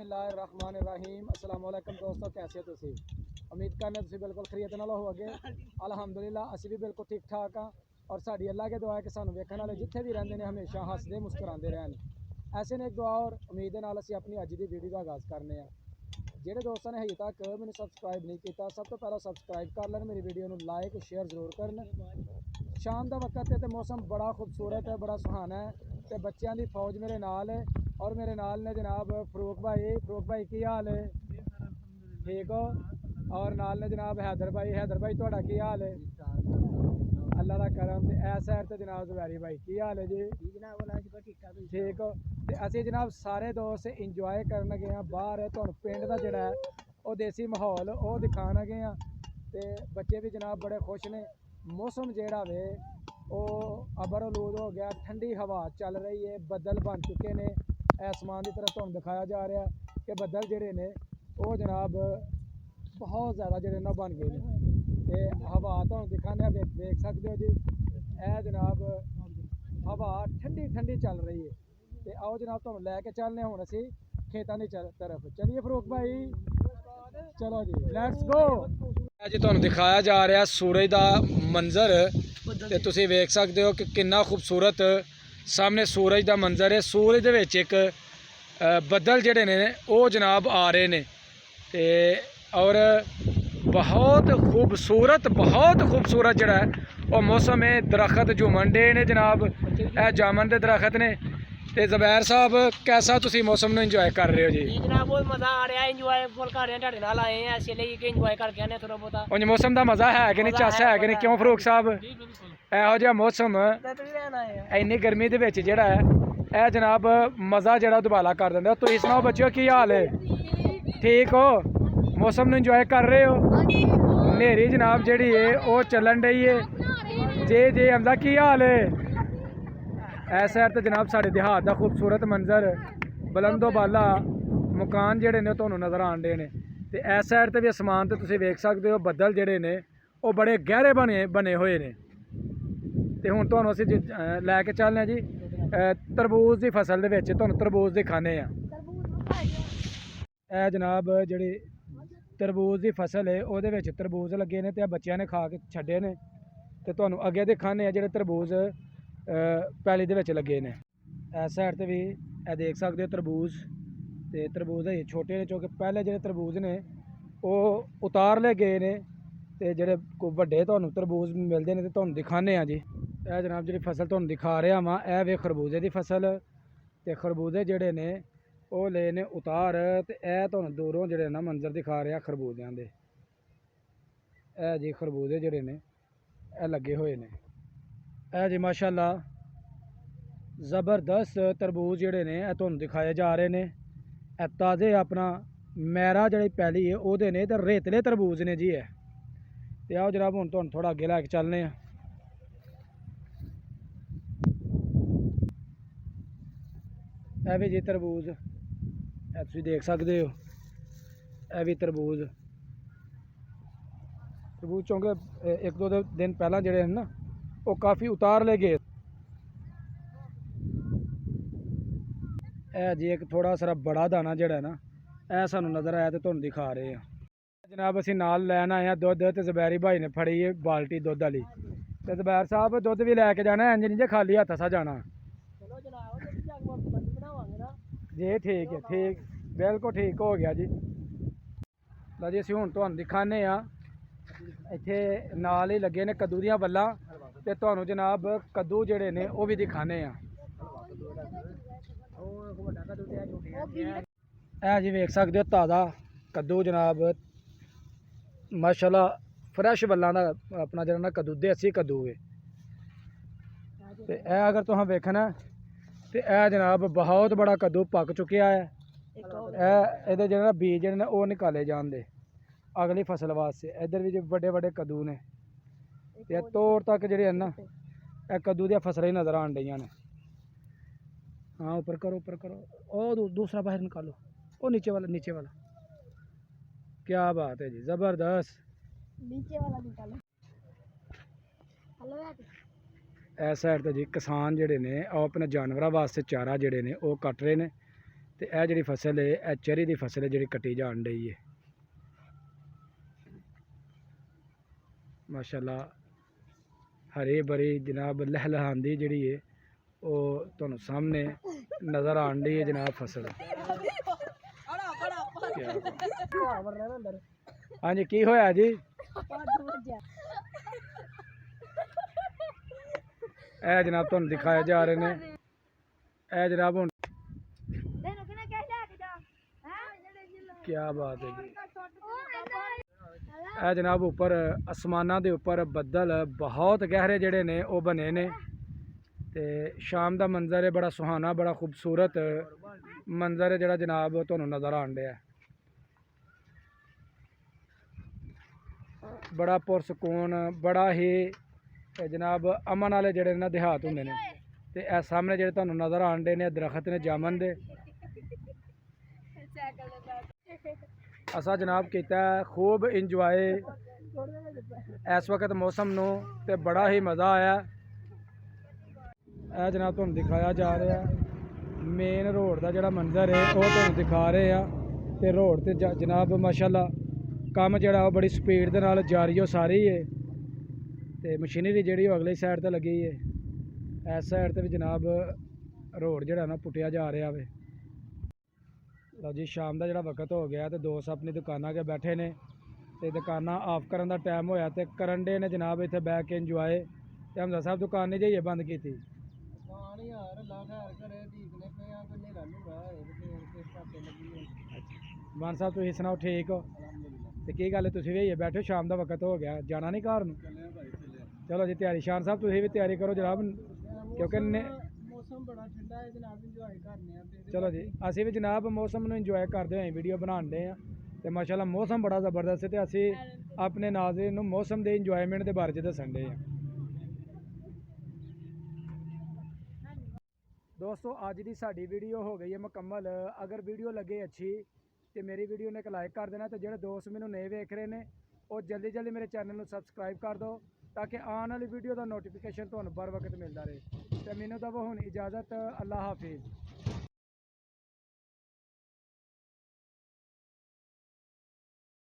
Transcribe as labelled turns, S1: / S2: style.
S1: बिस्मिल्लाहिर्रहमानिर्रहीम अस्सलाम वालेकुम दोस्तों, कैसे हो तुसी? उम्मीद करने तुसी बिल्कुल खैरियत नाल होवोगे। अल्हम्दुलिल्लाह असी भी बिल्कुल ठीक ठाक हाँ और साडी अल्लाह के दुआ है कि सानू वेखण वाले जिथे भी रहिंदे ने हमेशा हसदे मुस्कुराते रहन। ऐसे ने एक दुआ और उम्मीद दे नाल असी अपनी अज दी वीडियो का आगाज़ करने हैं। ਜਿਹੜੇ ਦੋਸਤਾਂ ने हजे तक मैंने सबसक्राइब नहीं किया, सब तो पहला सबसक्राइब कर लें, मेरी वीडियो को लाइक शेयर जरूर करन। शाम का वक्त है तो मौसम बड़ा खूबसूरत है, बड़ा सुहाना है तो बच्चों की फौज मेरे नाल है और मेरे नाल ने जनाब फरूक भाई की हाल है? ठीक हो? और नाल ने जनाब हैदर भाई थोड़ा की हाल है? अल्लाह का करम। इस साइड तो जनाब जुबैरी भाई की हाल है जी? ठीक हो? तो असी जनाब सारे दोस्त इंजॉय करन गए हैं बाहर। तुहानू पिंड का जोड़ा है वो देसी माहौल वो दिखान गए हैं तो बच्चे भी जनाब बड़े खुश ने। मौसम जोड़ा वे वो अबर आलूद हो गया, ठंडी हवा चल रही है, बदल बन चुके हैं। आसमान की तरफ तुहानू दिखाया जा रहा है कि बदल जोड़े ने वो जनाब बहुत ज़्यादा जोड़े ना बन गए हैं तो हवा तुहानू दिखाने देख सकते हो जी। यह जनाब हवा ठंडी ठंडी चल रही है तो आओ जनाब तुहानू लैके चलने हुण असी खेतों की तरफ। चलिए फरूक भाई, चलो जी लैट्स गो। जी तुहानू दिखाया जा रहा सूरज का मंजर तो तुसी वेख सकते हो कि कितना खूबसूरत सामने सूरज का मंजर है। सूरज दे विच एक बदल जिहड़े ने वो जनाब आ रहे ने ते और बहुत खूबसूरत जिहड़ा है वो मौसम है। दरखत झूमन डे ने जनाब, यह जामन के दरखत ने। ते ज़ुबैर साहब कैसा तुसी मौसम नूं इंजॉय कर रहे हो जी?
S2: जनाब बहुत मजा आ रहा है, इंजॉय फुल कर रहे हैं, तुहाडे नाल आए हैं ऐसे लिए कि इंजॉय करके आने थोड़ा बहुत।
S1: उंज मौसम का मज़ा है कि नहीं, चस है कि नहीं? क्यों फरूक साहब इहो जिहा मौसम इन्नी गर्मी दे विच जिहड़ा है यह जनाब मज़ा जिहड़ा दुबाला कर दिंदा। तुसीं सनाओ बच्चों की हाल है? ठीक हो? मौसम नूं इंजॉय कर रहे हो? नेरी जनाब जिहड़ी है वो चलन डई है। जे आंदा की हाल है? इस साइड तो जनाब साढ़े देहात का खूबसूरत मंजर बुलंदो बाला मकान जिहड़े ने तुहानू नज़र आन डे ने ते इस साइड ते भी आसमान ते तुसीं वेख सकते हो बदल जिहड़े ने वो बड़े गहरे बने हुए ने। ते हुण तुहानू असीं लैके चलने जी तरबूज की फसल दे विच, तुहानू तरबूज दिखाने आ। यह जनाब जिहड़ी तरबूज की फसल है वो तरबूज लगे ने ते बच्चों ने खा के छड्डे ने ते तुहानू अगे दिखाने जिहड़े तरबूज पैली दे विच लगे ने। इस साइड ते भी देख सकते हो तरबूज ते तरबूज अजे छोटे ने क्योंकि पहले जिहड़े तरबूज ने वो उतार ले गए ने ते जिहड़े कोई वड्डे तुहानू तरबूज मिलते हैं तो तुहानू दिखाने जी। यह जनाब जी फसल तुहानू दिखा रहा वा यह वे खरबूजे की फसल ते खरबूजे जिहड़े ने वो ले ने उतार ते यह तुहानू दूरों जिहड़े ना मंजर दिखा रहा खरबूजियां दे। यह जी खरबूजे जिहड़े ने यह लगे हुए ने। यह जी माशाअल्लाह ज़बरदस्त तरबूज जिहड़े ने तुहानू दिखाए जा रहे ने। ताज़े अपना मैरा जिहड़ी पैली है वो ने तो रेतले तरबूज ने जी। है तो आओ जनाब हुण तुहानू थोड़ा अगे लैके चलने। यह भी जी तरबूज तुसीं देख सकते हो, यह भी तरबूज चूँकि एक दो दिन पहला जिहड़े ना वो काफ़ी उतार ले गए। यह जी एक थोड़ा सारा बड़ा दाना जिहड़ा ना यह सानू नज़र आया तो तुहानू दिखा रहे हैं। जनाब असीं नाल लैन आए हैं दुध ते ज़ुबैरी भाई ने फड़ी है बाल्टी दुध वाली ते ज़ुबैर साहब दुध भी लैके जाना इंज नहीं जे खाली हत्थ सा जाना जी? ठीक है, ठीक बिल्कुल ठीक हो गया जी। लो जी असीं हुण तुहानू दिखाने इत्थे नाल ही लगे ने कद्दू दियां बल्लां ते तुहानू जनाब कद्दू जिहड़े ने वो भी दिखाने। जी वेख सकते हो ताज़ा कद्दू जनाब माशाल्लाह फ्रैश बल्लां दा अपना जिहड़ा ना कद्दू देसी कद्दू है ते अगर तुहां वेखना तो यह जनाब बहुत बड़ा कद्दू पक चुकिया है। ये जो बीज जिहड़े ने वो निकाले जाते अगली फसल वास्ते। इधर भी जो बड़े बड़े कद्दू ने ते तोड़ तक जिहड़े ना यह कद्दू दी फसलें नज़र आन डईयां ने। हाँ ऊपर करो और दूसरा बाहर निकालो वो नीचे वाला क्या बात है जी, ज़बरदस्त
S2: नीचे वाला निकालो।
S1: इस साइड तो जी किसान जिहड़े ने अपने जानवरों वास्ते चारा जिहड़े ने वो कट रहे ने ते ਤੇ ਇਹ ਜਿਹੜੀ ਫਸਲ ਹੈ ਇਹ ਚਰੀ ਦੀ ਫਸਲ ਹੈ ਜਿਹੜੀ ਕੱਟੀ ਜਾਣ ਡਈ ਹੈ। ਮਾਸ਼ਾਅੱਲਾ ਹਰੇ ਭਰੀ ਜਨਾਬ ਲਹਿਲਹਾਉਂਦੀ ਜਿਹੜੀ ਹੈ ਉਹ ਤੁਹਾਨੂੰ ਸਾਹਮਣੇ ਨਜ਼ਰ ਆਉਣ ਡਈ ਹੈ ਜਨਾਬ ਫਸਲ। ਹਾਂਜੀ ਕੀ ਹੋਇਆ ਜੀ? ਇਹ ਜਨਾਬ ਤੁਹਾਨੂੰ ਦਿਖਾਏ ਜਾ ਰਹੇ ਨੇ। ਇਹ ਜਨਾਬ ਹੁਣ ਕੀ ਬਾਤ ਹੈ ਜੀ। ਇਹ ਜਨਾਬ ਉੱਪਰ ਅਸਮਾਨਾਂ ਦੇ ਉੱਪਰ ਬੱਦਲ ਬਹੁਤ ਗਹਿਰੇ ਜਿਹੜੇ ਨੇ ਉਹ ਬਣੇ ਨੇ ਤੇ ਸ਼ਾਮ ਦਾ ਮੰਜ਼ਰ ਹੈ ਬੜਾ ਸੁਹਾਣਾ, ਬੜਾ ਖੂਬਸੂਰਤ ਮੰਜ਼ਰ ਹੈ ਜਿਹੜਾ ਜਨਾਬ ਤੁਹਾਨੂੰ ਨਜ਼ਰ ਆਉਣ ਡਿਆ। ਬੜਾ ਪੁਰਸਕੂਨ, ਬੜਾ ਹੀ ਜਨਾਬ ਅਮਨ ਵਾਲੇ ਜਿਹੜੇ ਨਾ ਦਿਹਾਤ ਹੁੰਦੇ ਨੇ। ਤੇ ਇਹ ਸਾਹਮਣੇ ਜਿਹੜੇ ਤੁਹਾਨੂੰ ਨਜ਼ਰ ਆਉਣ ਡੇ ਨੇ ਦਰਖਤ ਨੇ ਜਾਮਨ ਦੇ। ਅਸਾਂ ਜਨਾਬ ਕੀਤਾ ਖੂਬ ਇੰਜੋਏ ਇਸ ਵਕਤ ਮੌਸਮ ਨੂੰ ਤੇ ਬੜਾ ਹੀ ਮਜ਼ਾ ਆਇਆ। ਇਹ ਜਨਾਬ ਤੁਹਾਨੂੰ ਦਿਖਾਇਆ ਜਾ ਰਿਹਾ ਮੇਨ ਰੋਡ ਦਾ ਜਿਹੜਾ ਮੰਜ਼ਰ ਹੈ ਉਹ ਤੁਹਾਨੂੰ ਦਿਖਾ ਰਹੇ ਆ। ਤੇ ਰੋਡ ਤੇ ਜਨਾਬ ਮਾਸ਼ਾਅੱਲਾ ਕੰਮ ਜਿਹੜਾ ਉਹ ਬੜੀ ਸਪੀਡ ਦੇ ਨਾਲ ਜਾਰੀ ਹੋ ਸਾਰੀ ਹੈ। ਤੇ ਮਸ਼ੀਨਰੀ ਜਿਹੜੀ ਉਹ ਅਗਲੀ ਸਾਈਡ ਤੇ ਲੱਗੀ ਹੈ। ਇਸ ਸਾਈਡ ਤੇ ਵੀ ਜਨਾਬ ਰੋਡ ਜਿਹੜਾ ਨਾ ਪੁੱਟਿਆ ਜਾ ਰਿਹਾ ਵੇ। ਲਓ ਜੀ ਸ਼ਾਮ ਦਾ ਜਿਹੜਾ ਵਕਤ ਹੋ ਗਿਆ ਤੇ ਦੋਸਤ ਆਪਣੀ ਦੁਕਾਨਾਂ 'ਤੇ ਬੈਠੇ ਨੇ ਤੇ ਦੁਕਾਨਾਂ ਆਫ ਕਰਨ ਦਾ ਟਾਈਮ ਹੋਇਆ ਤੇ ਕਰਨ ਡੇ ਨੇ ਜਨਾਬ ਇੱਥੇ ਬਹਿ ਕੇ ਇੰਜੋਏ। ਤੇ ਹਮਜ਼ਾ ਸਾਹਿਬ ਦੁਕਾਨ ਨਹੀਂ ਜਾਈਏ ਬੰਦ ਕੀਤੀ। ਮਾਨ ਸਾਹਿਬ ਤੁਸੀਂ ਸੁਣਾਓ ਠੀਕ ਹੋ? ਤੇ ਕੀ ਗੱਲ ਤੁਸੀਂ ਵੀ ਬੈਠੇ ਸ਼ਾਮ ਦਾ ਵਕਤ ਹੋ ਗਿਆ, ਜਾਣਾ ਨਹੀਂ ਘਰ ਨੂੰ? ਚਲੋ ਜੀ ਤਿਆਰੀ ਸ਼ਾਨ ਸਾਹਿਬ ਤੁਸੀਂ ਵੀ ਤਿਆਰੀ ਕਰੋ ਜਨਾਬ ਕਿਉਂਕਿ ਮੌਸਮ ਬੜਾ ਠੰਡਾ ਹੈ ਜਨਾਬ, ਇੰਜੋਏ ਕਰਨੇ ਆ। ਚਲੋ ਜੀ ਅਸੀਂ ਵੀ ਜਨਾਬ ਮੌਸਮ ਨੂੰ ਇੰਜੋਏ ਕਰਦੇ ਹੋਏ ਵੀਡੀਓ ਬਣਾਉਂਦੇ ਆ ਤੇ ਮਾਸ਼ਾਅੱਲਾ ਮੌਸਮ ਬੜਾ ਜ਼ਬਰਦਸਤ ਹੈ ਤੇ ਅਸੀਂ ਆਪਣੇ ਨਾਜ਼ਰੀਨ ਨੂੰ ਮੌਸਮ ਦੇ ਇੰਜੋਇਮੈਂਟ ਦੇ ਬਾਰੇ 'ਚ ਦੱਸਣ ਦੇ ਆ। ਦੋਸਤੋ ਅੱਜ ਦੀ ਸਾਡੀ ਵੀਡੀਓ ਹੋ ਗਈ ਹੈ ਮੁਕੰਮਲ। ਅਗਰ ਵੀਡੀਓ ਲੱਗੇ ਅੱਛੀ ਤੇ ਮੇਰੀ ਵੀਡੀਓ ਨੂੰ ਇੱਕ ਲਾਈਕ ਕਰ ਦੇਣਾ ਤੇ ਜਿਹੜੇ ਦੋਸਤ ਮੈਨੂੰ ਨਹੀਂ ਵੇਖ ਰਹੇ ਨੇ ਉਹ ਜਲਦੀ ਜਲਦੀ ਮੇਰੇ ਚੈਨਲ ਨੂੰ ਸਬਸਕ੍ਰਾਈਬ ਕਰ ਦਿਓ ਤਾਂ ਕਿ ਆਉਣ ਵਾਲੀ ਵੀਡੀਓ ਦਾ ਨੋਟੀਫਿਕੇਸ਼ਨ ਤੁਹਾਨੂੰ बर वक्त मिलता रहे। तो मैनू दवो हुण इजाज़त। अल्लाह हाफिज़।